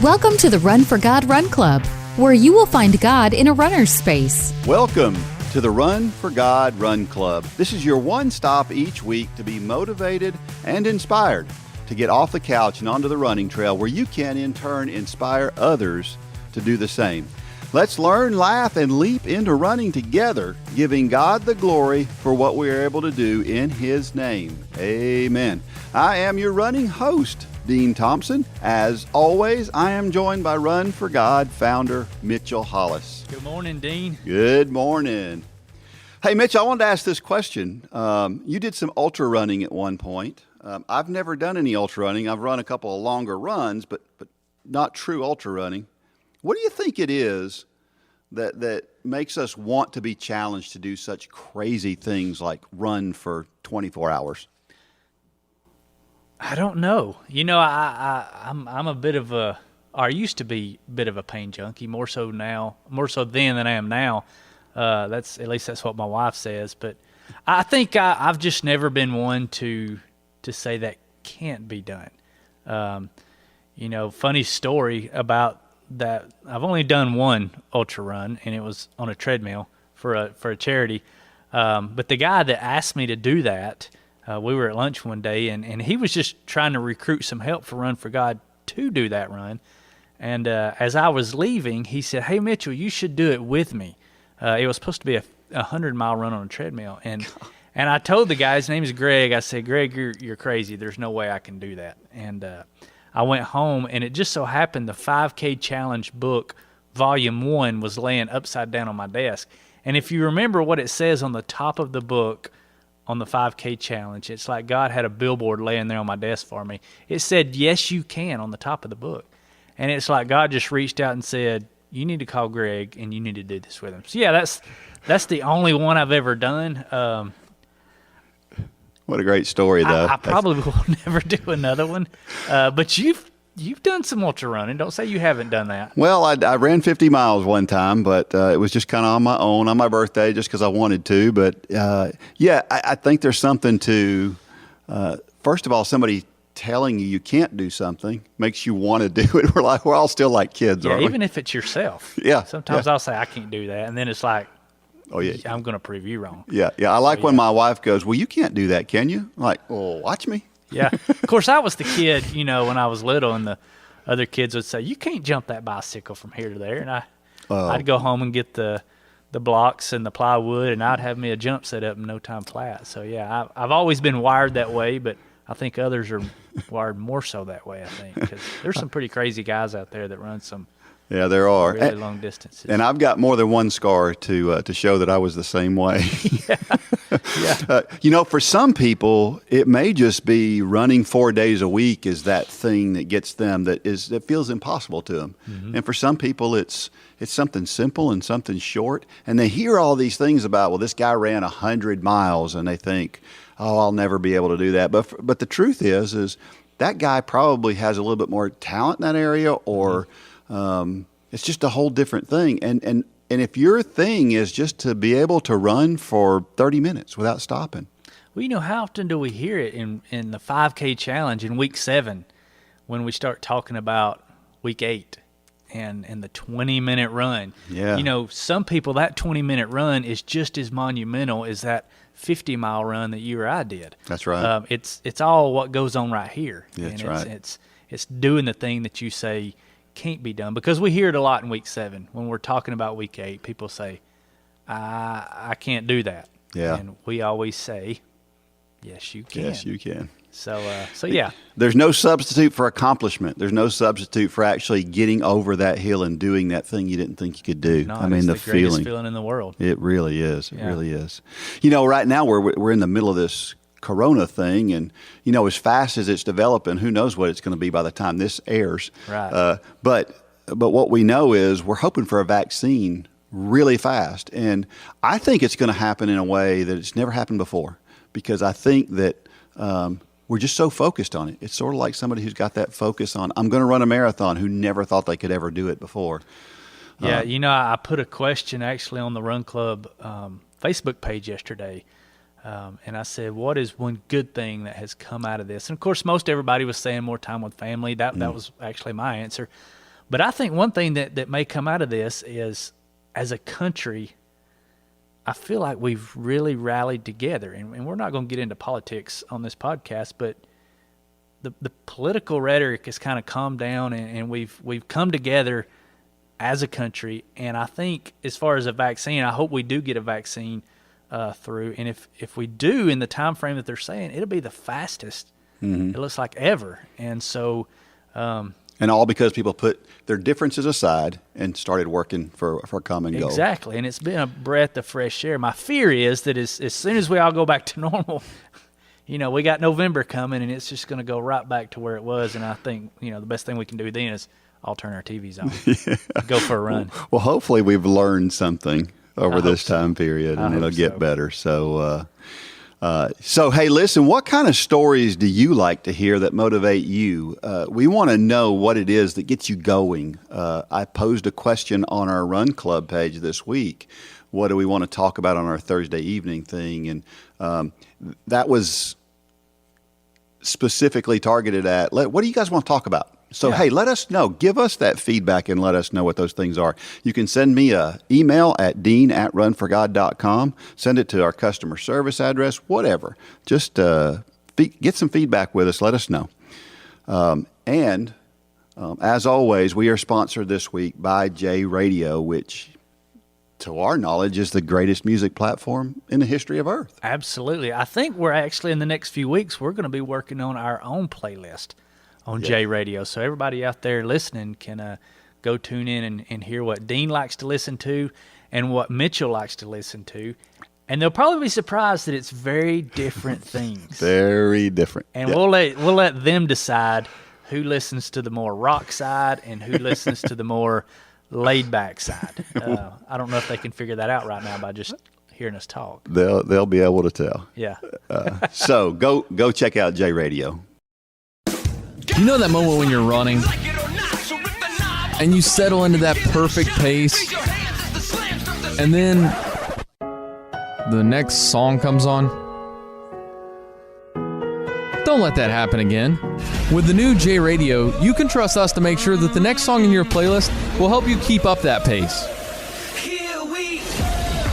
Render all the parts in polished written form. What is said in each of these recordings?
Welcome to the Run for God Run Club, where you will find God in a runner's space. Welcome to the Run for God Run Club. This is your one stop each week to be motivated and inspired to get off the couch and onto the running trail, where you can in turn inspire others to do the same. Let's learn, laugh, and leap into running together, giving God the glory for what we are able to do in His name. Amen. I am your running host, Dean Thompson. As always, I am joined by Run for God founder Mitchell Hollis. Good morning, Dean. Good morning. Hey, Mitch, I wanted to ask this question. You did some ultra running at one point. I've never done any ultra running. I've run a couple of longer runs, but not true ultra running. What do you think it is that makes us want to be challenged to do such crazy things like run for 24 hours? I don't know. You know, I'm a bit of a, or I used to be a bit of a pain junkie, more so then than I am now. That's at least that's what my wife says. But I think I've just never been one to say that can't be done. You know, funny story about that. I've only done one ultra run, and it was on a treadmill for a charity. But the guy that asked me to do that, we were at lunch one day, and he was just trying to recruit some help for Run for God to do that run. And as I was leaving, he said, "Hey, Mitchell, you should do it with me." It was supposed to be a 100-mile run on a treadmill. And I told the guy, his name is Greg, I said, "Greg, you're crazy. There's no way I can do that." And I went home, and it just so happened the 5K Challenge book, Volume 1, was laying upside down on my desk. And if you remember what it says on the top of the book on the 5K Challenge, it's like God had a billboard laying there on my desk for me. It said, "Yes, you can," on the top of the book. And it's like God just reached out and said, "You need to call Greg, and you need to do this with him." So, yeah, that's the only one I've ever done. What a great story, though. I probably will never do another one. But you've done some ultra running. Don't say you haven't done that. Well, I ran 50 miles one time, but it was just kind of on my own on my birthday just because I wanted to. But, I think there's something to, first of all, somebody telling you can't do something makes you want to do it. We're all still like kids, aren't we? Even if it's yourself. Yeah. Sometimes I'll say, "I can't do that." And then it's like, "Oh, yeah, I'm going to prove you wrong." Yeah. I like when my wife goes, "Well, you can't do that, can you?" I'm like, "Well, watch me." Yeah. Of course, I was the kid, you know, when I was little, and the other kids would say, "You can't jump that bicycle from here to there." And I'd go home and get the blocks and the plywood, and I'd have me a jump set up in no time flat. So, yeah, I've always been wired that way, but I think others are wired more so that way, I think, because there's some pretty crazy guys out there that run some there are really long distances. And I've got more than one scar to show that I was the same way. Yeah. You know, for some people, it may just be running 4 days a week is that thing that gets them that feels impossible to them. Mm-hmm. And for some people, it's something simple and something short. And they hear all these things about, well, this guy ran 100 miles, and they think, "Oh, I'll never be able to do that." But the truth is that guy probably has a little bit more talent in that area, or it's just a whole different thing. And if your thing is just to be able to run for 30 minutes without stopping. Well, you know, how often do we hear it in the 5K Challenge in week 7 when we start talking about week 8 and the 20-minute run? Yeah. You know, some people, that 20-minute run is just as monumental as that 50-mile run that you or I did. That's right. It's all what goes on right here. Yeah, that's and right. It's doing the thing that you say can't be done, because we hear it a lot in week 7 when we're talking about week 8. People say, I can't do that." Yeah. And we always say, "Yes, you can." Yes, you can. So yeah. There's no substitute for accomplishment. There's no substitute for actually getting over that hill and doing that thing you didn't think you could do. No, I mean, it's the greatest feeling in the world. It really is. It Yeah. really is. You know, right now we're in the middle of this Corona thing, and you know, as fast as it's developing, who knows what it's going to be by the time this airs. Right. But what we know is we're hoping for a vaccine really fast, and I think it's going to happen in a way that it's never happened before, because I think that we're just so focused on it. It's sort of like somebody who's got that focus on, I'm going to run a marathon, who never thought they could ever do it before. Yeah, you know, I put a question actually on the Run Club Facebook page yesterday. And I said, what is one good thing that has come out of this? And, of course, most everybody was saying more time with family. That was actually my answer. But I think one thing that may come out of this is, as a country, I feel like we've really rallied together. And we're not going to get into politics on this podcast, but the political rhetoric has kind of calmed down, and we've come together as a country. And I think as far as a vaccine, I hope we do get a vaccine through. And if we do in the time frame that they're saying, it'll be the fastest, it looks like, ever. And so... and all because people put their differences aside and started working for a common goal. Exactly. And it's been a breath of fresh air. My fear is that as soon as we all go back to normal, we got November coming, and it's just going to go right back to where it was. And I think, the best thing we can do then is all turn our TVs off, go for a run. Well, hopefully we've learned something over this time period, and it'll get better. So, hey, listen, what kind of stories do you like to hear that motivate you? We want to know what it is that gets you going. I posed a question on our Run Club page this week. What do we want to talk about on our Thursday evening thing? And that was specifically targeted at, what do you guys want to talk about? So, hey, let us know. Give us that feedback and let us know what those things are. You can send me an email at dean@runforgod.com. Send it to our customer service address, whatever. Just get some feedback with us. Let us know. And as always, we are sponsored this week by J Radio, which, to our knowledge, is the greatest music platform in the history of Earth. Absolutely. I think we're actually, in the next few weeks, we're going to be working on our own playlist on J Radio. So everybody out there listening can go tune in and hear what Dean likes to listen to and what Mitchell likes to listen to. And they'll probably be surprised that it's very different things. Very different. And we'll let them decide who listens to the more rock side and who listens to the more laid back side. I don't know if they can figure that out right now by just hearing us talk. They'll be able to tell. Yeah. So go check out J Radio. You know that moment when you're running and you settle into that perfect pace, and then the next song comes on? Don't let that happen again. With the new J Radio, you can trust us to make sure that the next song in your playlist will help you keep up that pace.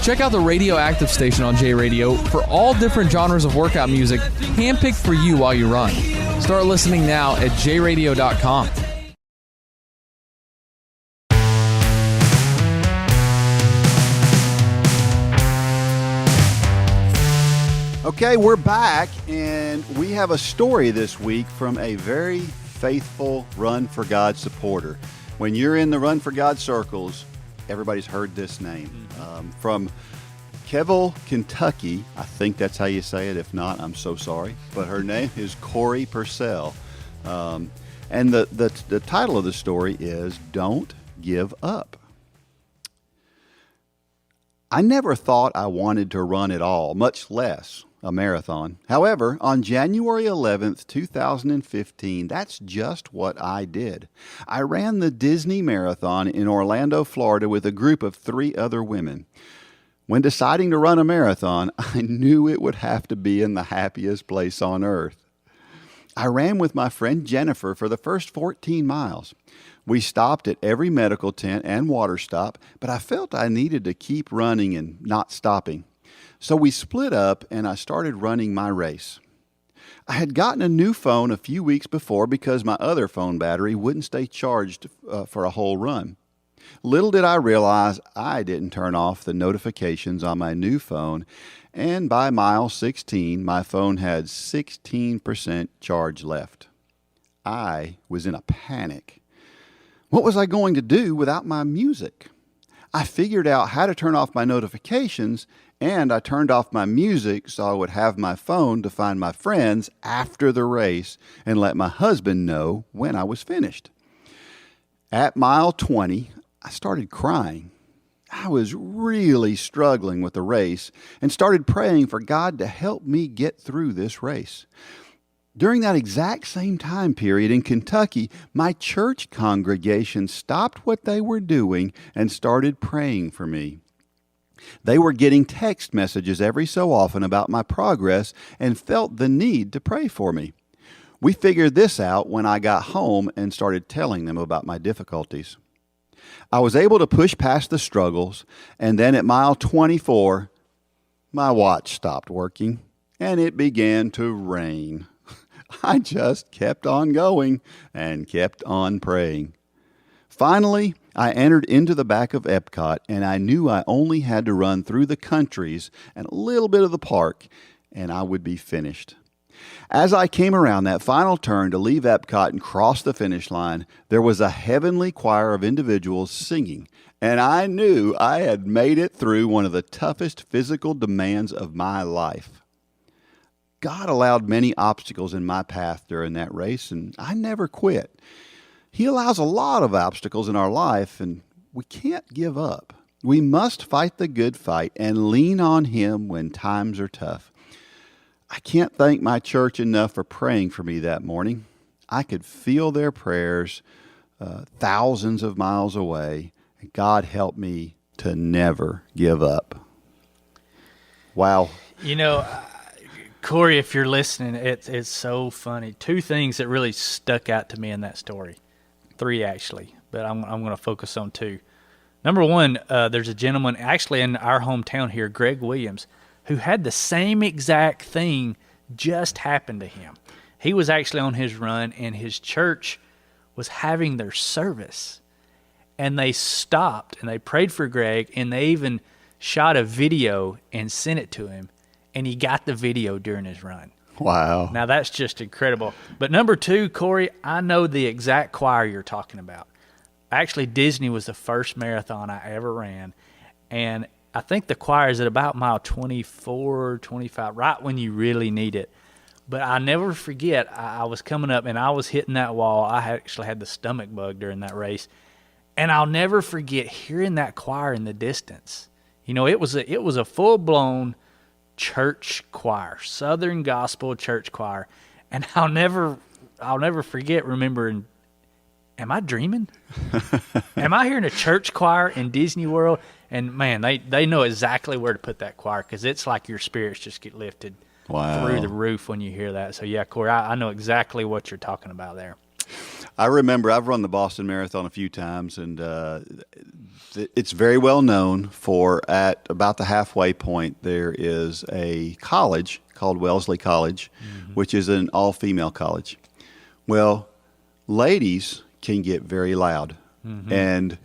Check out the Radioactive station on J Radio for all different genres of workout music handpicked for you while you run. Start listening now at jradio.com. Okay, we're back, and we have a story this week from a very faithful Run for God supporter. When you're in the Run for God circles, everybody's heard this name. From Keville, Kentucky, I think that's how you say it. If not, I'm so sorry. But her name is Corey Purcell. And the title of the story is Don't Give Up. I never thought I wanted to run at all, much less a marathon. However, on January 11th, 2015, that's just what I did. I ran the Disney Marathon in Orlando, Florida with a group of 3 other women. When deciding to run a marathon, I knew it would have to be in the happiest place on earth. I ran with my friend Jennifer for the first 14 miles. We stopped at every medical tent and water stop, but I felt I needed to keep running and not stopping. So we split up and I started running my race. I had gotten a new phone a few weeks before because my other phone battery wouldn't stay charged for a whole run. Little did I realize I didn't turn off the notifications on my new phone, and by mile 16, my phone had 16% charge left. I was in a panic. What was I going to do without my music? I figured out how to turn off my notifications, and I turned off my music so I would have my phone to find my friends after the race and let my husband know when I was finished. At mile 20, I started crying. I was really struggling with the race and started praying for God to help me get through this race. During that exact same time period in Kentucky, my church congregation stopped what they were doing and started praying for me. They were getting text messages every so often about my progress and felt the need to pray for me. We figured this out when I got home and started telling them about my difficulties. I was able to push past the struggles, and then at mile 24, my watch stopped working, and it began to rain. I just kept on going and kept on praying. Finally, I entered into the back of Epcot, and I knew I only had to run through the countries and a little bit of the park, and I would be finished. As I came around that final turn to leave Epcot and cross the finish line, there was a heavenly choir of individuals singing, and I knew I had made it through one of the toughest physical demands of my life. God allowed many obstacles in my path during that race, and I never quit. He allows a lot of obstacles in our life, and we can't give up. We must fight the good fight and lean on Him when times are tough. I can't thank my church enough for praying for me that morning. I could feel their prayers thousands of miles away. And God helped me to never give up. Wow. You know, Corey, if you're listening, it's so funny. Two things that really stuck out to me in that story. Three, actually, but I'm going to focus on two. Number one, there's a gentleman actually in our hometown here, Greg Williams, who had the same exact thing just happen to him. He was actually on his run, and his church was having their service. And they stopped, and they prayed for Greg, and they even shot a video and sent it to him. And he got the video during his run. Wow. Now, that's just incredible. But number two, Corey, I know the exact choir you're talking about. Actually, Disney was the first marathon I ever ran. And I think the choir is at about mile 24, 25, right when you really need it. But I never forget, I was coming up and I was hitting that wall. I actually had the stomach bug during that race. And I'll never forget hearing that choir in the distance. You know, it was a full-blown church choir, Southern Gospel church choir. And I'll never forget remembering, am I dreaming? Am I hearing a church choir in Disney World? And man, they know exactly where to put that choir, because it's like your spirits just get lifted through the roof when you hear that. So yeah, Corey, I know exactly what you're talking about there. I remember I've run the Boston Marathon a few times, and it's very well known for, at about the halfway point, there is a college called Wellesley College, which is an all-female college. Well, ladies can get very loud. And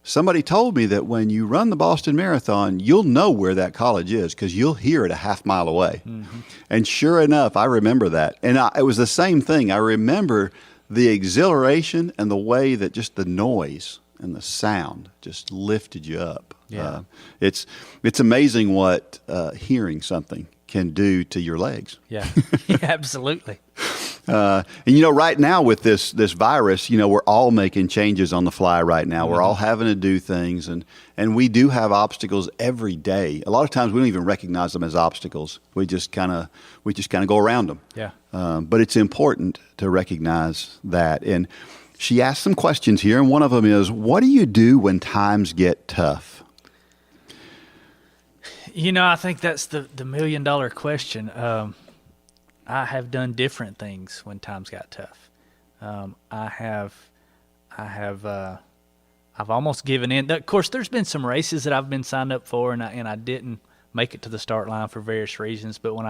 somebody told me that when you run the Boston Marathon, you'll know where that college is because you'll hear it a half mile away. And sure enough, I remember that. And it was the same thing. I remember the exhilaration and the way that just the noise and the sound just lifted you up. Yeah. It's amazing what hearing something can do to your legs. Yeah, yeah, absolutely. And you know, right now with this virus, you know, we're all making changes on the fly right now. We're all having to do things, and we do have obstacles every day. A lot of times we don't even recognize them as obstacles. We just kind of go around them. Yeah. But it's important to recognize that. And she asked some questions here, and one of them is, what do you do when times get tough? You know, I think that's the $1 million question. I have done different things when times got tough. I've almost given in. Of course, there's been some races that I've been signed up for, and I didn't make it to the start line for various reasons. But when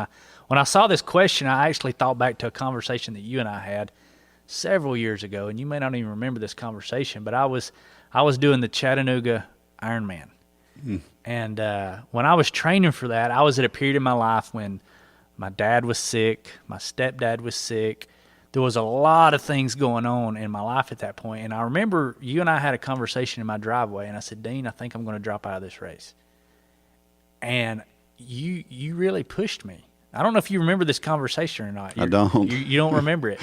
I saw this question, I actually thought back to a conversation that you and I had several years ago, and you may not even remember this conversation. But I was doing the Chattanooga Ironman, and when I was training for that, I was at a period in my life when my dad was sick, my stepdad was sick. There was a lot of things going on in my life at that point. And I remember you and I had a conversation in my driveway, and I said, Dean, I think I'm going to drop out of this race. And you really pushed me. I don't know if you remember this conversation or not. I don't. You don't remember it.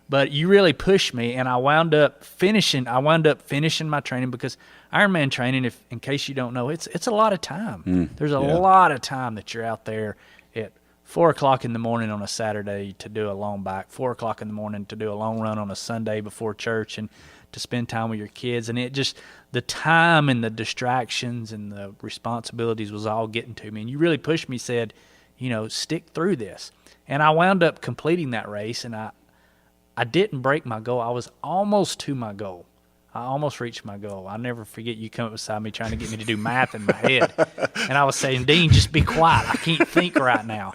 But you really pushed me, and I wound up finishing my training, because Ironman training, if in case you don't know, it's a lot of time. There's a lot of time that you're out there at 4 o'clock in the morning on a Saturday to do a long bike, 4 o'clock in the morning to do a long run on a Sunday before church, and to spend time with your kids. And it just, the time and the distractions and the responsibilities was all getting to me. And you really pushed me, said, you know, stick through this. And I wound up completing that race, and I didn't break my goal. I was almost to my goal. I almost reached my goal. I'll never forget you come up beside me trying to get me to do math in my head. And I was saying, Dean, just be quiet. I can't think right now.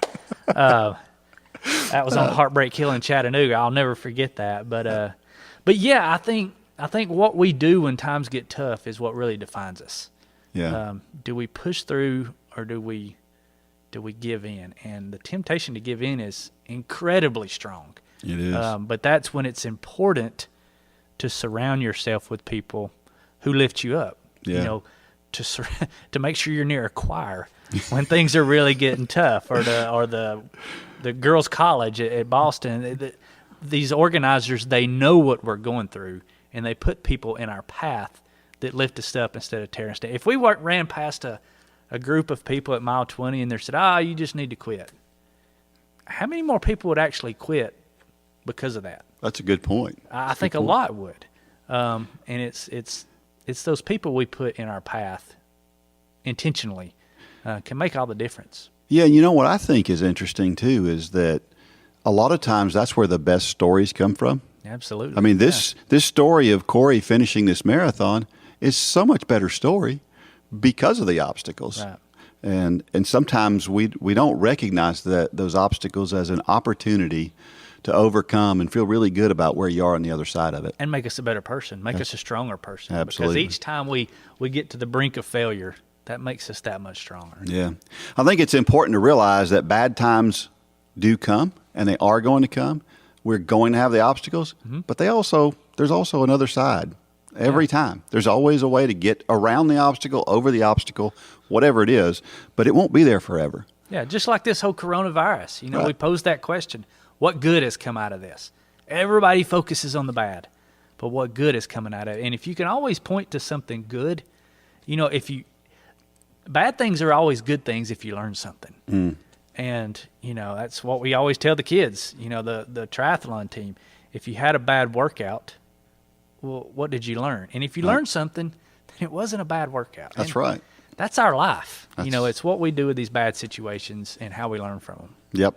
That was on Heartbreak Hill in Chattanooga. I'll never forget that. But yeah, I think what we do when times get tough is what really defines us. Yeah. Do we push through or do we give in? And the temptation to give in is incredibly strong. It is. But that's when it's important to surround yourself with people who lift you up. Yeah. You know, to make sure you're near a choir when things are really getting tough, or the girls' college at Boston. These organizers, they know what we're going through, and they put people in our path that lift us up instead of tearing us down. If we ran past a group of people at mile 20 and they said, you just need to quit, how many more people would actually quit because of that? That's a good point. I think a lot would. And it's those people we put in our path intentionally can make all the difference. Yeah, and you know what I think is interesting too is that a lot of times that's where the best stories come from. Absolutely. I mean, this story of Corey finishing this marathon is so much better story because of the obstacles. Right. And sometimes we don't recognize those obstacles as an opportunity to overcome and feel really good about where you are on the other side of it. And make us a better person, make us a stronger person. Absolutely. Because each time we get to the brink of failure, that makes us that much stronger. Yeah. I think it's important to realize that bad times do come, and they are going to come. We're going to have the obstacles, but there's also another side. Every time. There's always a way to get around the obstacle, over the obstacle, whatever it is, but it won't be there forever. Yeah, just like this whole coronavirus. You know, Right. We posed that question. What good has come out of this? Everybody focuses on the bad, but what good is coming out of it? And if you can always point to something good, you know, bad things are always good things if you learn something. And, you know, that's what we always tell the kids, you know, the triathlon team. If you had a bad workout, well, what did you learn? And if you learned something, then it wasn't a bad workout. That's And right. That's our life. You know, it's what we do with these bad situations and how we learn from them.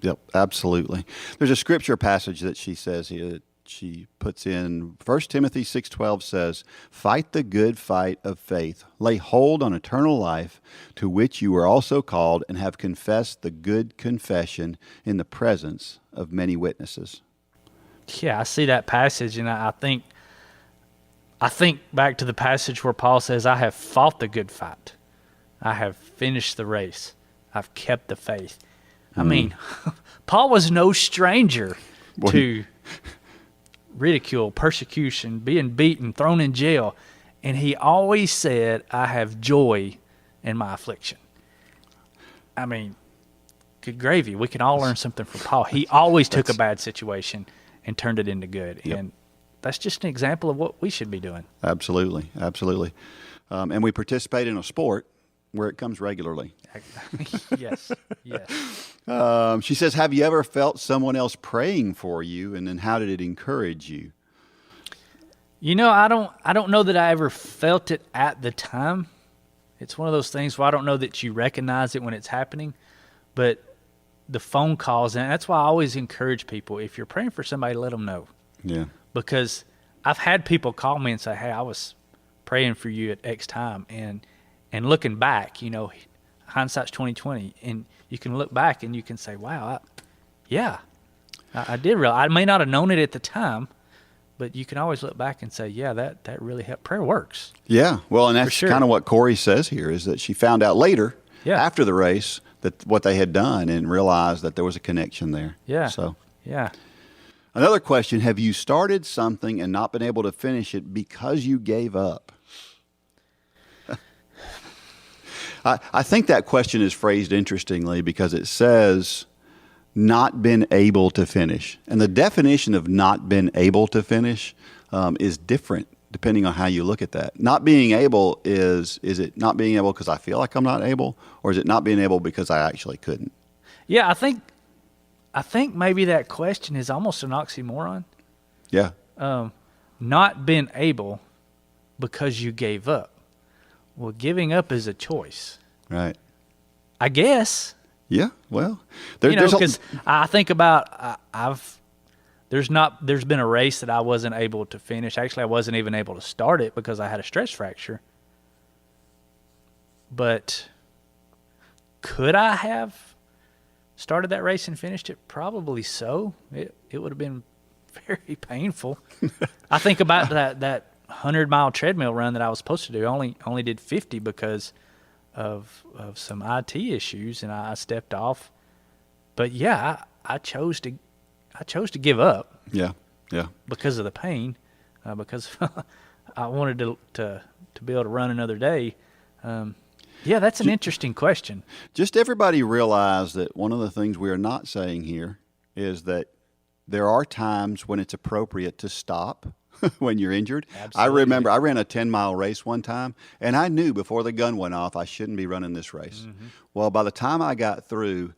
Yep, absolutely. There's a scripture passage that she says here that she puts in 1 Timothy 6:12 says, "Fight the good fight of faith. Lay hold on eternal life, to which you were also called and have confessed the good confession in the presence of many witnesses." Yeah, I see that passage, and I think back to the passage where Paul says, "I have fought the good fight. I have finished the race. I've kept the faith." I mean, Paul was no stranger to ridicule, persecution, being beaten, thrown in jail, and he always said, "I have joy in my affliction." I mean, good gravy. We can all learn something from Paul. He always took a bad situation and turned it into good. Yep. And that's just an example of what we should be doing. Absolutely. And we participate in a sport where it comes regularly. Yes. She says, have you ever felt someone else praying for you, and then how did it encourage you? You know, I don't know that I ever felt it at the time. It's one of those things where I don't know that you recognize it when it's happening, but the phone calls, and that's why I always encourage people, if you're praying for somebody, let them know. Yeah. Because I've had people call me and say, "Hey, I was praying for you at X time," and looking back, you know, hindsight's 20/20, and you can look back and you can say, "Wow, I did realize." I may not have known it at the time, but you can always look back and say, "Yeah, that really helped." Prayer works. Yeah. Well, and that's sure. kind of what Corey says here, is that she found out later, Yeah. after the race, that what they had done, and realized that there was a connection there. Yeah. So Yeah. another question: have you started something and not been able to finish it because you gave up? I think that question is phrased interestingly, because it says not been able to finish. And the definition of not been able to finish is different depending on how you look at that. Not being able is it not being able because I feel like I'm not able, or is it not being able because I actually couldn't? Yeah, I think maybe that question is almost an oxymoron. Yeah. Not been able because you gave up. Well, giving up is a choice, Right. I guess. Yeah. Well, Because I think about there's there's been a race that I wasn't able to finish. Actually, I wasn't even able to start it because I had a stress fracture. But could I have started that race and finished it? Probably so. It would have been very painful. I think about that 100-mile treadmill run that I was supposed to do. I only did 50 because of some IT issues, and I stepped off. But yeah, I chose to give up. Yeah. Because of the pain, because I wanted to be able to run another day. Yeah, that's an interesting question. Just everybody realize that one of the things we are not saying here is that there are times when it's appropriate to stop when you're injured. Absolutely. I remember I ran a 10-mile race one time, and I knew before the gun went off I shouldn't be running this race. Mm-hmm. Well, by the time I got through,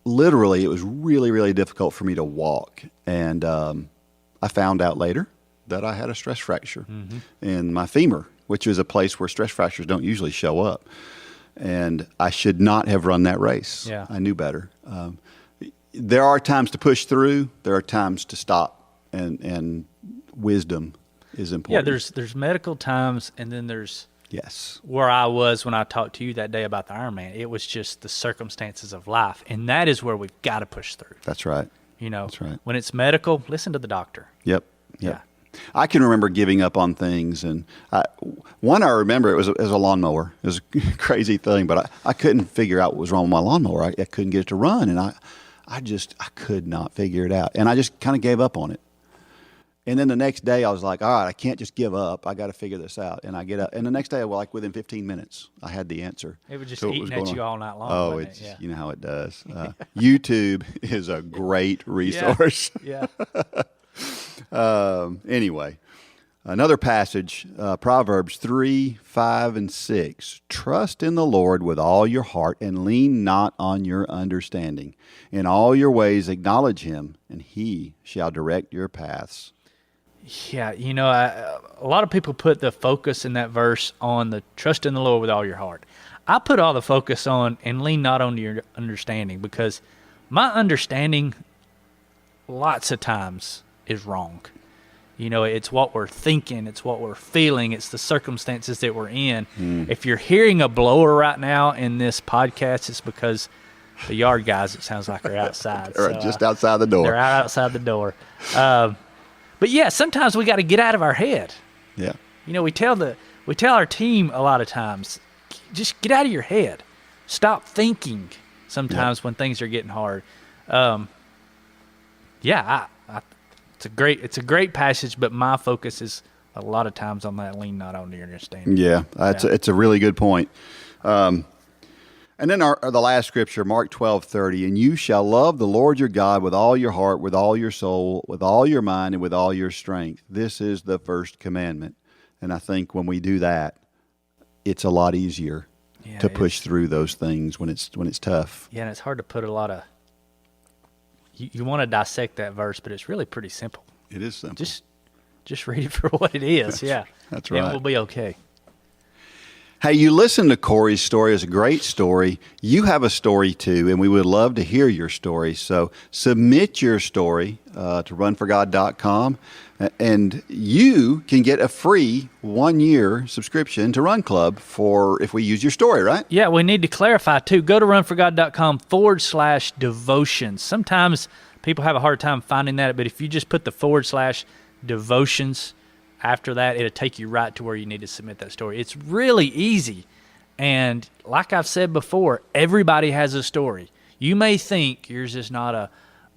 literally it was really, really difficult for me to walk. And I found out later that I had a stress fracture in my femur, which is a place where stress fractures don't usually show up. And I should not have run that race. Yeah. I knew better. There are times to push through. There are times to stop, and wisdom is important. Yeah, there's medical times, and then there's yes, where I was when I talked to you that day about the Ironman. It was just the circumstances of life, and that is where we've got to push through. That's right. That's right. When it's medical, listen to the doctor. Yep. Yeah. I can remember giving up on things, and I remember it was a lawnmower. It was a crazy thing, but I couldn't figure out what was wrong with my lawnmower. I couldn't get it to run, and I could not figure it out, and I just kind of gave up on it. And then the next day, I was like, all right, I can't just give up. I got to figure this out. And I get up, and the next day, like within 15 minutes, I had the answer. It was just to what eating was at you on. all night long. Oh, wasn't it? Yeah. You know how it does. YouTube is a great resource. Yeah. Anyway, another passage, Proverbs 3, 5, and 6. Trust in the Lord with all your heart and lean not on your understanding. In all your ways acknowledge him, and he shall direct your paths. Yeah, a lot of people put the focus in that verse on the trust in the Lord with all your heart. I put all the focus on and lean not on your understanding, because my understanding lots of times is wrong. It's what we're thinking, it's what we're feeling, it's the circumstances that we're in. If you're hearing a blower right now in this podcast, it's because the yard guys, it sounds like, are outside. They're just outside the door. They're out outside the door. But yeah, sometimes we got to get out of our head. Yeah. We tell our team a lot of times, just get out of your head. Stop thinking sometimes when things are getting hard. It's a great passage, but my focus is a lot of times on that lean not on your understanding. Yeah, it's a really good point. And then the last scripture, Mark 12:30, and you shall love the Lord your God with all your heart, with all your soul, with all your mind, and with all your strength. This is the first commandment. And I think when we do that, it's a lot easier to push through those things when it's tough. Yeah, and it's hard to put a lot of. You want to dissect that verse, but it's really pretty simple. It is simple. Just read it for what it is. That's right. And we'll be okay. Hey, you listened to Corey's story. It's a great story. You have a story too, and we would love to hear your story. So submit your story to runforgod.com, and you can get a free 1-year subscription to Run Club if we use your story, right? Yeah, we need to clarify too. Go to runforgod.com/devotions. Sometimes people have a hard time finding that, but if you just put the /devotions after that, it'll take you right to where you need to submit that story. It's really easy. And like I've said before, everybody has a story. You may think yours is not a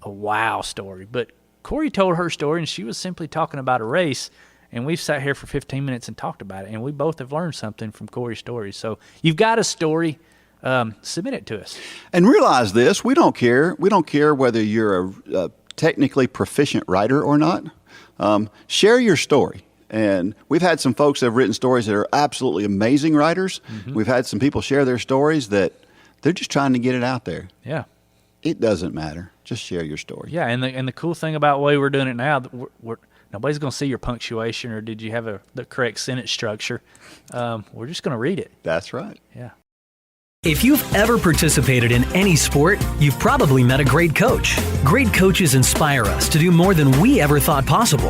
wow story, but Corey told her story, and she was simply talking about a race, and we've sat here for 15 minutes and talked about it, and we both have learned something from Corey's story. So you've got a story, submit it to us. And realize this, we don't care. We don't care whether you're a technically proficient writer or not. Share your story. And we've had some folks that have written stories that are absolutely amazing writers. Mm-hmm. We've had some people share their stories that they're just trying to get it out there. Yeah. It doesn't matter. Just share your story. Yeah, and the cool thing about the way we're doing it now, nobody's going to see your punctuation or did you have the correct sentence structure. We're just going to read it. That's right. Yeah. If you've ever participated in any sport, you've probably met a great coach. Great coaches inspire us to do more than we ever thought possible.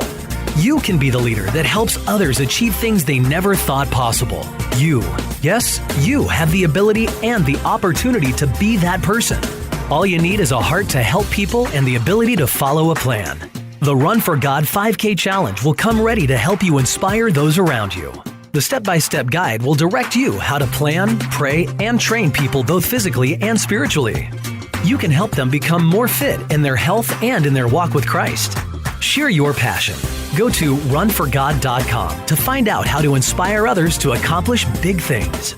You can be the leader that helps others achieve things they never thought possible. You, yes, you have the ability and the opportunity to be that person. All you need is a heart to help people and the ability to follow a plan. The Run for God 5K Challenge will come ready to help you inspire those around you. The step-by-step guide will direct you how to plan, pray, and train people both physically and spiritually. You can help them become more fit in their health and in their walk with Christ. Share your passion. Go to runforgod.com to find out how to inspire others to accomplish big things.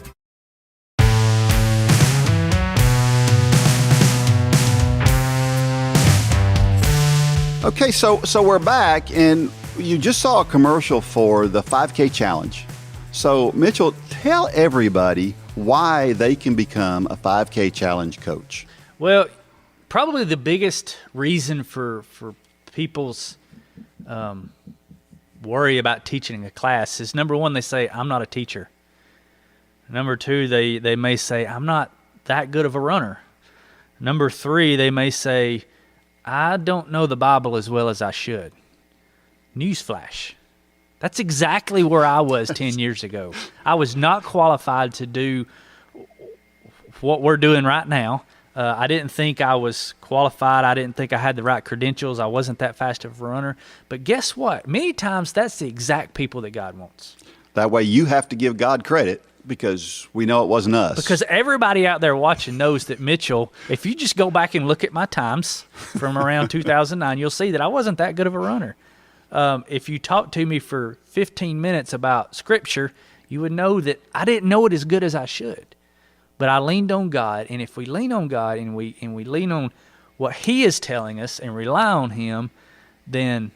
Okay, so we're back, and you just saw a commercial for the 5K Challenge. So, Mitchell, tell everybody why they can become a 5K Challenge coach. Well, probably the biggest reason for people's worry about teaching a class is, number one, they say, I'm not a teacher. Number two, they may say, I'm not that good of a runner. Number three, they may say, I don't know the Bible as well as I should. Newsflash. That's exactly where I was 10 years ago. I was not qualified to do what we're doing right now. I didn't think I was qualified. I didn't think I had the right credentials. I wasn't that fast of a runner. But guess what? Many times that's the exact people that God wants. That way you have to give God credit because we know it wasn't us. Because everybody out there watching knows that Mitchell, if you just go back and look at my times from around 2009, you'll see that I wasn't that good of a runner. If you talk to me for 15 minutes about Scripture, you would know that I didn't know it as good as I should. But I leaned on God, and if we lean on God and we lean on what He is telling us and rely on Him, then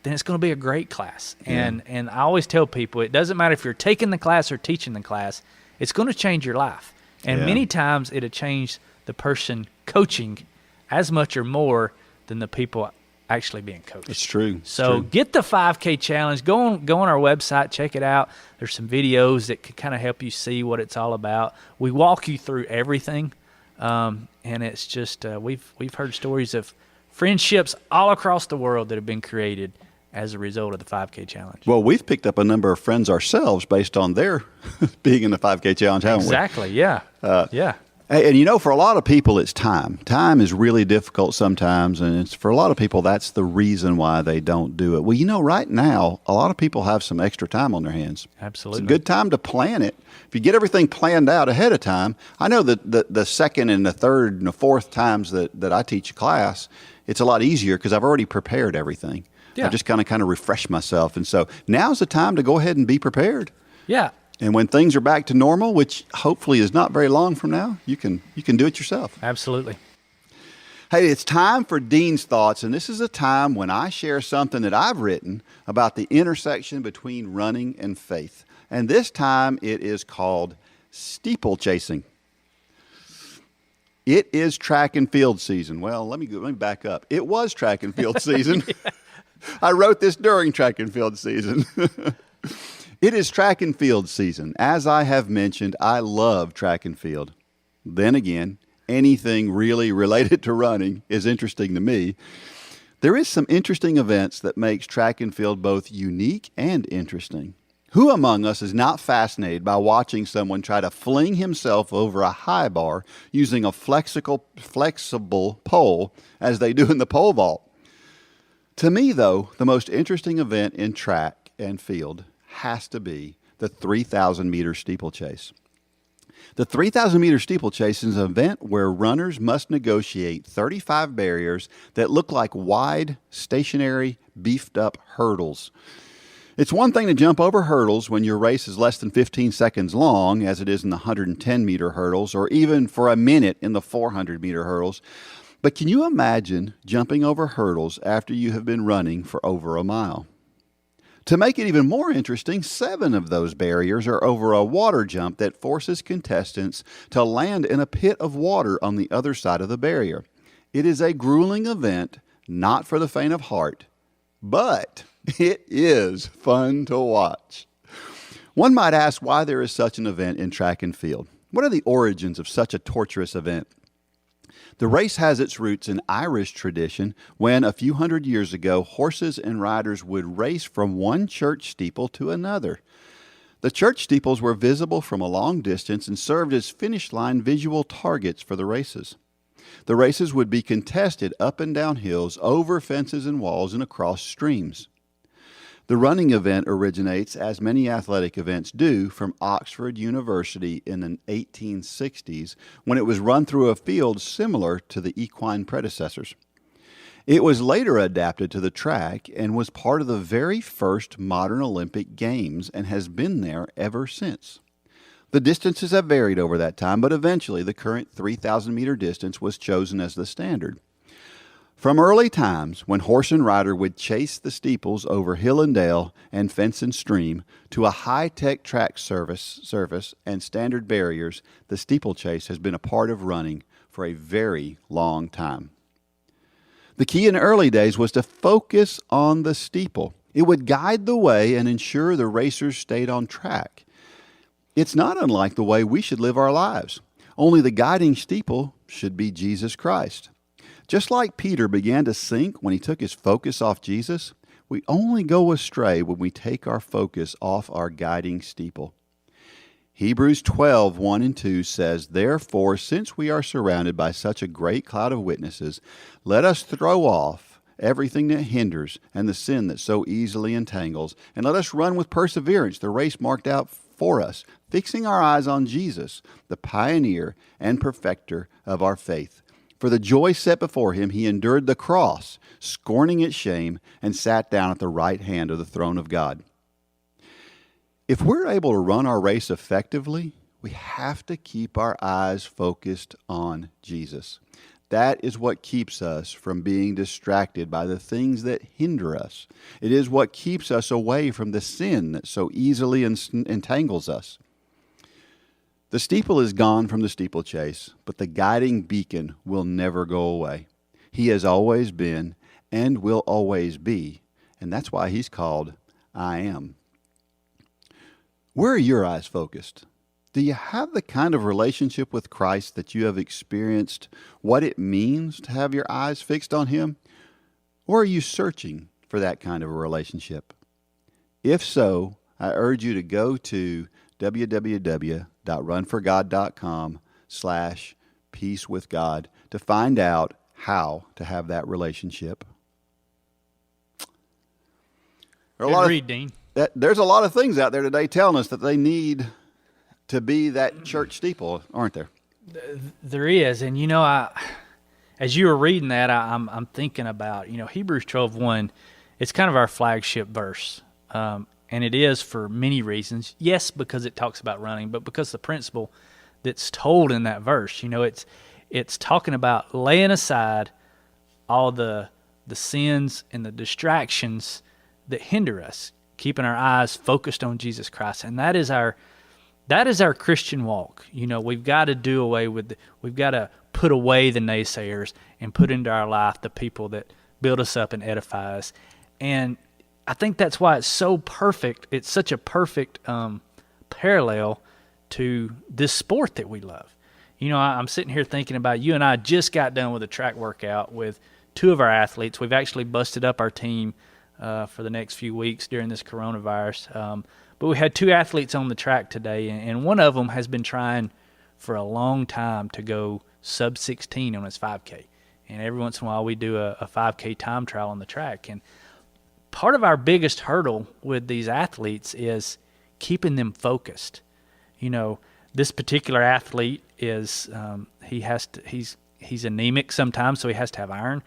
it's going to be a great class. And I always tell people, it doesn't matter if you're taking the class or teaching the class, it's going to change your life. And many times it'll change the person coaching as much or more than the people actually being coached. It's true. So get the 5K Challenge. Go on our website. Check it out. There's some videos that could kind of help you see what it's all about. We walk you through everything, and it's just we've heard stories of friendships all across the world that have been created as a result of the 5K Challenge. Well, we've picked up a number of friends ourselves based on their being in the 5K Challenge, haven't we? Exactly, yeah. Yeah. And for a lot of people, it's time. Time is really difficult sometimes, and for a lot of people, that's the reason why they don't do it. Well, right now, a lot of people have some extra time on their hands. Absolutely. It's a good time to plan it. If you get everything planned out ahead of time, I know that the second and the third and the fourth times that I teach a class, it's a lot easier because I've already prepared everything. Yeah. I just kind of refresh myself. And so now's the time to go ahead and be prepared. Yeah. And when things are back to normal, which hopefully is not very long from now, you can do it yourself. Absolutely. Hey, it's time for Dean's Thoughts, and this is a time when I share something that I've written about the intersection between running and faith. And this time it is called steeplechasing. It is track and field season. Well, let me back up. It was track and field season. I wrote this during track and field season. It is track and field season. As I have mentioned, I love track and field. Then again, anything really related to running is interesting to me. There is some interesting events that makes track and field both unique and interesting. Who among us is not fascinated by watching someone try to fling himself over a high bar using a flexible pole as they do in the pole vault? To me, though, the most interesting event in track and field has to be the 3,000-meter steeplechase. The 3,000-meter steeplechase is an event where runners must negotiate 35 barriers that look like wide, stationary, beefed-up hurdles. It's one thing to jump over hurdles when your race is less than 15 seconds long, as it is in the 110-meter hurdles, or even for a minute in the 400-meter hurdles. But can you imagine jumping over hurdles after you have been running for over a mile? To make it even more interesting, 7 of those barriers are over a water jump that forces contestants to land in a pit of water on the other side of the barrier. It is a grueling event, not for the faint of heart, but it is fun to watch. One might ask why there is such an event in track and field. What are the origins of such a torturous event? The race has its roots in Irish tradition when, a few hundred years ago, horses and riders would race from one church steeple to another. The church steeples were visible from a long distance and served as finish line visual targets for the races. The races would be contested up and down hills, over fences and walls, and across streams. The running event originates, as many athletic events do, from Oxford University in the 1860s, when it was run through a field similar to the equine predecessors. It was later adapted to the track and was part of the very first modern Olympic Games and has been there ever since. The distances have varied over that time, but eventually the current 3,000-meter distance was chosen as the standard. From early times, when horse and rider would chase the steeples over hill and dale and fence and stream, to a high-tech track surface and standard barriers, the steeplechase has been a part of running for a very long time. The key in early days was to focus on the steeple. It would guide the way and ensure the racers stayed on track. It's not unlike the way we should live our lives, only the guiding steeple should be Jesus Christ. Just like Peter began to sink when he took his focus off Jesus, we only go astray when we take our focus off our guiding steeple. Hebrews 12:1 and 2 says, "Therefore, since we are surrounded by such a great cloud of witnesses, let us throw off everything that hinders and the sin that so easily entangles, and let us run with perseverance the race marked out for us, fixing our eyes on Jesus, the pioneer and perfecter of our faith. For the joy set before him, he endured the cross, scorning its shame, and sat down at the right hand of the throne of God." If we're able to run our race effectively, we have to keep our eyes focused on Jesus. That is what keeps us from being distracted by the things that hinder us. It is what keeps us away from the sin that so easily entangles us. The steeple is gone from the steeplechase, but the guiding beacon will never go away. He has always been and will always be, and that's why he's called I Am. Where are your eyes focused? Do you have the kind of relationship with Christ that you have experienced what it means to have your eyes fixed on him? Or are you searching for that kind of a relationship? If so, I urge you to go to www.runforgod.com/peacewithgod to find out how to have that relationship. Dean. There's a lot of things out there today telling us that they need to be that church steeple, aren't there? There is, and as you were reading that, I'm thinking about Hebrews 12:1. It's kind of our flagship verse, and it is for many reasons. Yes, because it talks about running, but because the principle that's told in that verse, it's talking about laying aside all the sins and the distractions that hinder us, keeping our eyes focused on Jesus Christ, and that is our Christian walk. We've got to do away with we've got to put away the naysayers and put into our life the people that build us up and edify us. And I think that's why it's so perfect. It's such a perfect parallel to this sport that we love. I'm sitting here thinking about you and I just got done with a track workout with two of our athletes. We've actually busted up our team for the next few weeks during this coronavirus. But we had two athletes on the track today, and one of them has been trying for a long time to go sub 16 on his 5K. And every once in a while we do a 5K time trial on the track. And part of our biggest hurdle with these athletes is keeping them focused. This particular athlete is he's anemic sometimes, so he has to have iron.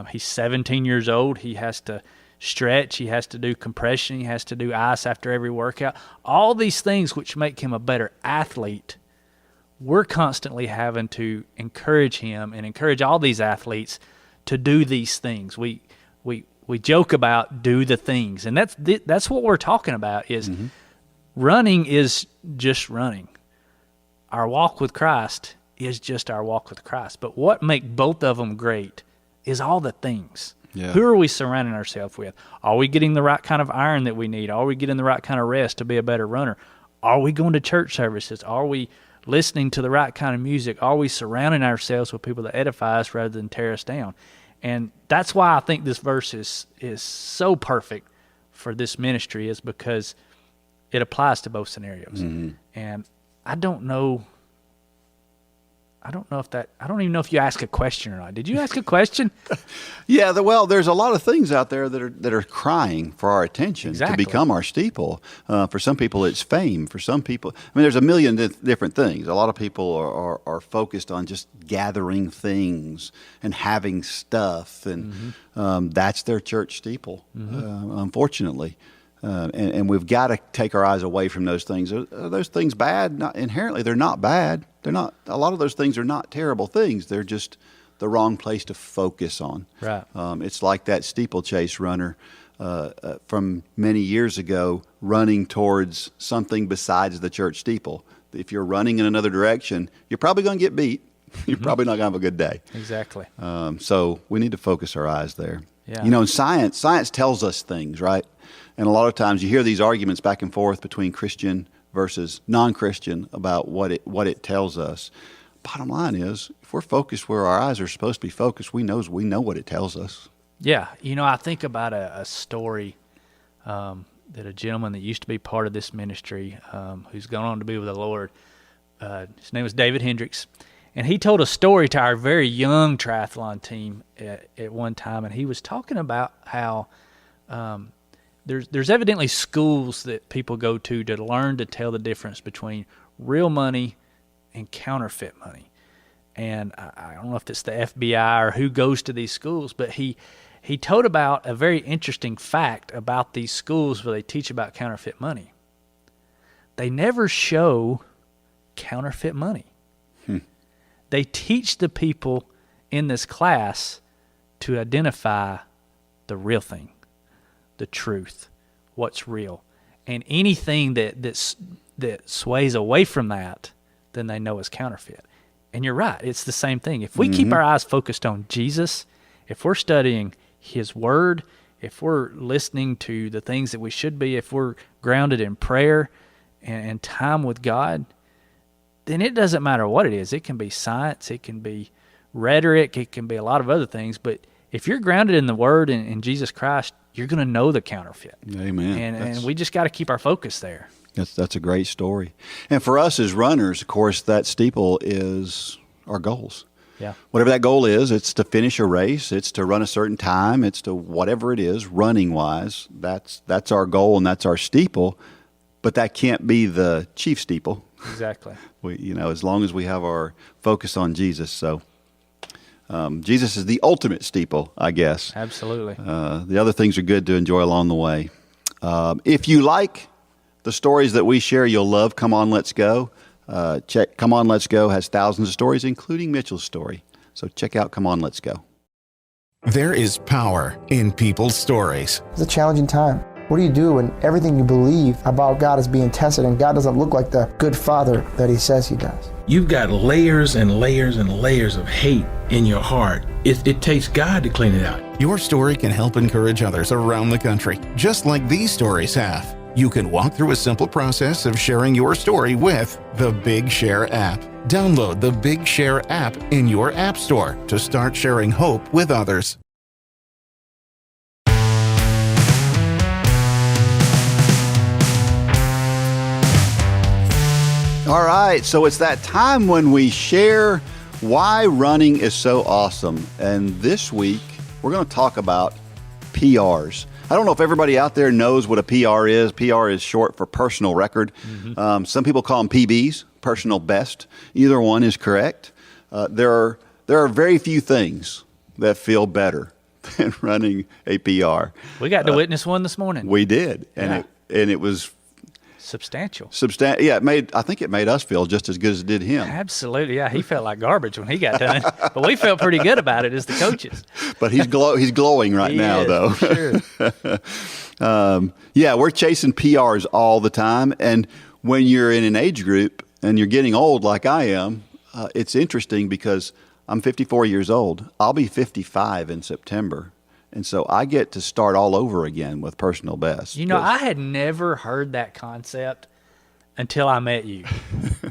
He's 17 years old. He has to stretch, he has to do compression, he has to do ice after every workout. All these things which make him a better athlete, we're constantly having to encourage him and encourage all these athletes to do these things. We joke about do the things, and that's what we're talking about is running is just running. Our walk with Christ is just our walk with Christ. But what makes both of them great is all the things. Yeah. Who are we surrounding ourselves with? Are we getting the right kind of iron that we need? Are we getting the right kind of rest to be a better runner? Are we going to church services? Are we listening to the right kind of music? Are we surrounding ourselves with people that edify us rather than tear us down? And that's why I think this verse is so perfect for this ministry, is because it applies to both scenarios. And I don't even know if you ask a question or not. Did you ask a question? Yeah, well, there's a lot of things out there that are crying for our attention to become our steeple. For some people, it's fame. For some people, there's a million different things. A lot of people are focused on just gathering things and having stuff, and that's their church steeple, unfortunately. And we've got to take our eyes away from those things. Are those things bad? Inherently, they're not bad. They're not. A lot of those things are not terrible things. They're just the wrong place to focus on. Right. It's like that steeplechase runner from many years ago running towards something besides the church steeple. If you're running in another direction, you're probably going to get beat. You're probably not going to have a good day. Exactly. So we need to focus our eyes there. Yeah. In science tells us things, right? And a lot of times you hear these arguments back and forth between Christian versus non-Christian about what it tells us. Bottom line is, if we're focused where our eyes are supposed to be focused, we know what it tells us. Yeah. I think about a story that a gentleman that used to be part of this ministry, who's gone on to be with the Lord, his name was David Hendricks, and he told a story to our very young triathlon team at one time, and he was talking about how there's evidently schools that people go to learn to tell the difference between real money and counterfeit money. And I don't know if it's the FBI or who goes to these schools, but he told about a very interesting fact about these schools where they teach about counterfeit money. They never show counterfeit money. They teach the people in this class to identify the real thing, the truth, what's real. And anything that sways away from that, then they know is counterfeit. And you're right, it's the same thing. If we keep our eyes focused on Jesus, if we're studying His Word, if we're listening to the things that we should be, if we're grounded in prayer and time with God, then it doesn't matter what it is. It can be science, it can be rhetoric, it can be a lot of other things. But if you're grounded in the Word and in Jesus Christ, you're going to know the counterfeit. Amen. And we just got to keep our focus there. That's a great story. And for us as runners, of course, that steeple is our goals. Yeah. Whatever that goal is, it's to finish a race, it's to run a certain time, it's to whatever it is, running-wise. That's our goal and that's our steeple. But that can't be the chief steeple. Exactly. As long as we have our focus on Jesus. So Jesus is the ultimate steeple, I guess. Absolutely. The other things are good to enjoy along the way. If you like the stories that we share, you'll love Come On, Let's Go. Check Come On, Let's Go has thousands of stories, including Mitchell's story. So check out Come On, Let's Go. There is power in people's stories. It's a challenging time. What do you do when everything you believe about God is being tested and God doesn't look like the good father that He says He does? You've got layers and layers and layers of hate in your heart. It takes God to clean it out. Your story can help encourage others around the country, just like these stories have. You can walk through a simple process of sharing your story with the Big Share app. Download the Big Share app in your app store to start sharing hope with others. All right, so it's that time when we share why running is so awesome. And this week, we're going to talk about PRs. I don't know if everybody out there knows what a PR is. PR is short for personal record. Some people call them PBs, personal best. Either one is correct. There are very few things that feel better than running a PR. We got to witness one this morning. We did, and it was substantial. Yeah, I think it made us feel just as good as it did him. Absolutely, yeah. He felt like garbage when he got done, but we felt pretty good about it as the coaches. But he's glowing right now, though. For sure. Yeah, we're chasing PRs all the time, and when you're in an age group and you're getting old like I am, it's interesting because I'm 54 years old. I'll be 55 in September. And so I get to start all over again with personal best. I had never heard that concept until I met you.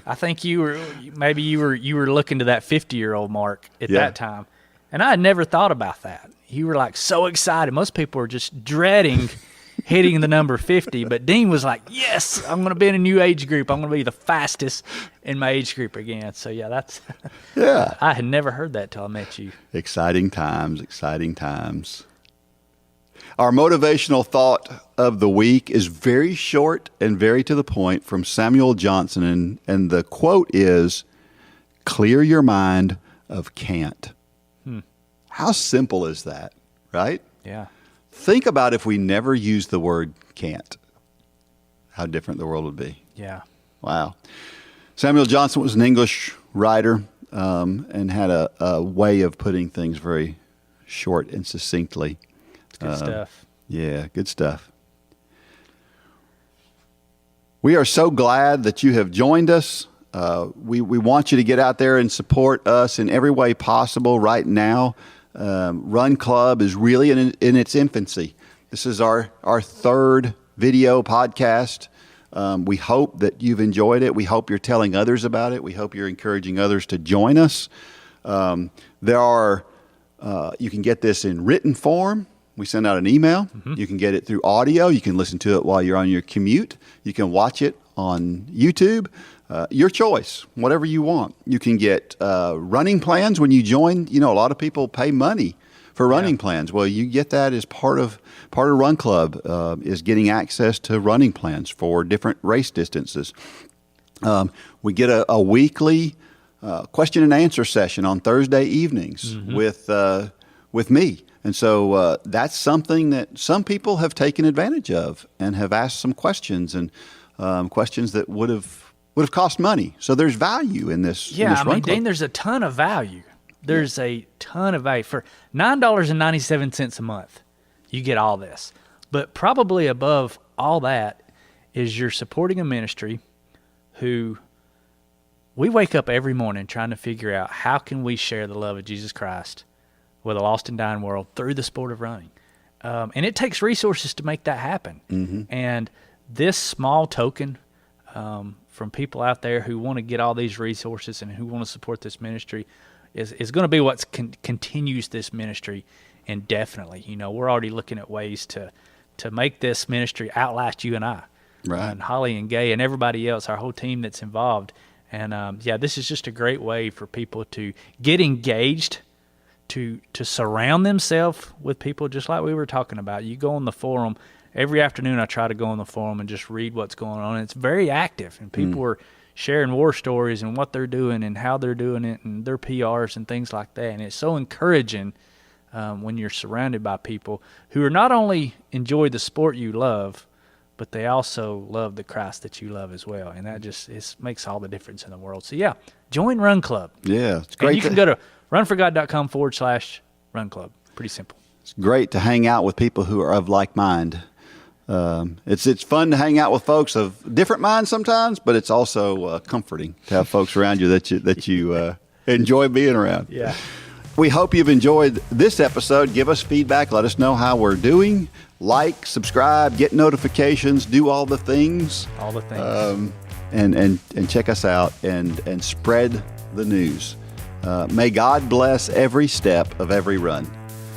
I think you were looking to that 50-year-old mark at that time. And I had never thought about that. You were like so excited. Most people were just dreading hitting the number 50, but Dean was like, yes, I'm going to be in a new age group. I'm going to be the fastest in my age group again. So that's I had never heard that till I met you. Exciting times. Our motivational thought of the week is very short and very to the point from Samuel Johnson, and the quote is, "Clear your mind of can't." How simple is that, right? Yeah. Think about if we never used the word can't, how different the world would be. Yeah. Wow. Samuel Johnson was an English writer and had a way of putting things very short and succinctly. Good stuff. Yeah, good stuff. We are so glad that you have joined us. We want you to get out there and support us in every way possible right now. Run Club is really in its infancy. This is our third video podcast. We hope that you've enjoyed it. We hope you're telling others about it. We hope you're encouraging others to join us. You can get this in written form. We send out an email. Mm-hmm. You can get it through audio. You can listen to it while you're on your commute. You can watch it on YouTube. Your choice, whatever you want. You can get running plans when you join. A lot of people pay money for running plans. Well, you get that as part of Run Club is getting access to running plans for different race distances. We get a weekly question and answer session on Thursday evenings with me. And so that's something that some people have taken advantage of and have asked some questions, and questions that would have cost money. So there's value in this. Yeah, in this I mean, Dean, there's a ton of value. There's a ton of value. For $9.97 a month, you get all this. But probably above all that is you're supporting a ministry who we wake up every morning trying to figure out how can we share the love of Jesus Christ with a lost and dying world through the sport of running. And it takes resources to make that happen. Mm-hmm. And this small token from people out there who want to get all these resources and who want to support this ministry is going to be what continues this ministry indefinitely. We're already looking at ways to make this ministry outlast you and I. Right. And Holly and Gay and everybody else, our whole team that's involved. And this is just a great way for people to get engaged, to surround themselves with people just like we were talking about. You go on the forum. Every afternoon I try to go on the forum and just read what's going on. It's very active, and people are sharing war stories and what they're doing and how they're doing it and their PRs and things like that. And it's so encouraging when you're surrounded by people who are not only enjoy the sport you love, but they also love the Christ that you love as well. And that just makes all the difference in the world. So, yeah, join Run Club. Yeah, it's great. And you can go to runforgod.com/Run Club. Pretty simple. It's great to hang out with people who are of like mind. It's fun to hang out with folks of different minds sometimes, but it's also comforting to have folks around you that you enjoy being around. Yeah. We hope you've enjoyed this episode. Give us feedback. Let us know how we're doing. Like, subscribe, get notifications, do all the things. All the things. And check us out and spread the news. May God bless every step of every run.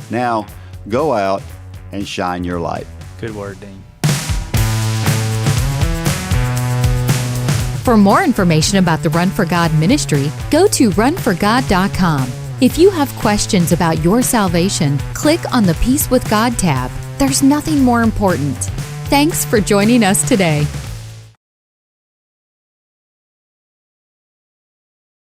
Now, go out and shine your light. Good word, Dean. For more information about the Run for God ministry, go to runforgod.com. If you have questions about your salvation, click on the Peace with God tab. There's nothing more important. Thanks for joining us today.